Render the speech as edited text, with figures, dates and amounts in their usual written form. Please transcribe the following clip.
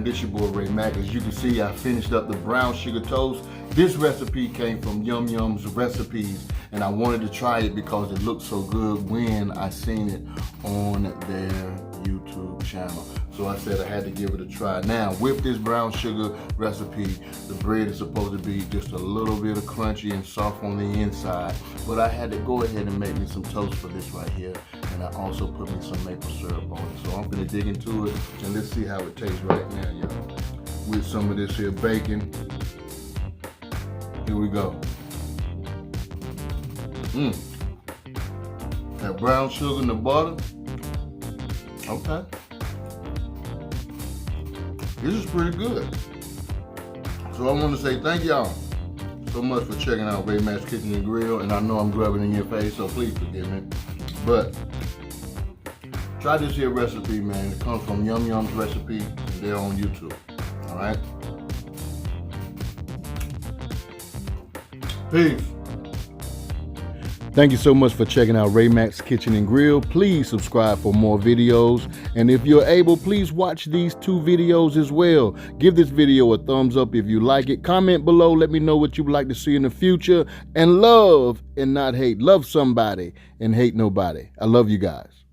this your boy Ray Mack. As you can see, I finished up the brown sugar toast. This recipe came from YUMYUM's recipes, and I wanted to try it because it looked so good when I seen it on their YouTube channel. So I said I had to give it a try. Now, with this brown sugar recipe, the bread is supposed to be just a little bit of crunchy and soft on the inside, but I had to go ahead and make me some toast for this right here, and I also put me some maple syrup on it. So I'm gonna dig into it, and let's see how it tastes right now, y'all. With some of this here bacon. Here we go. That brown sugar and the butter. Okay. This is pretty good. So I want to say thank y'all so much for checking out Ray Mack's Kitchen and Grill. And I know I'm grubbing in your face, so please forgive me. But try this here recipe, man. It comes from YUMYUM's recipe. They're on YouTube. All right. Peace. Thank you so much for checking out Ray Mack's Kitchen and Grill. Please subscribe for more videos. And if you're able, please watch these 2 videos as well. Give this video a thumbs up if you like it. Comment below. Let me know what you'd like to see in the future. And love and not hate. Love somebody and hate nobody. I love you guys.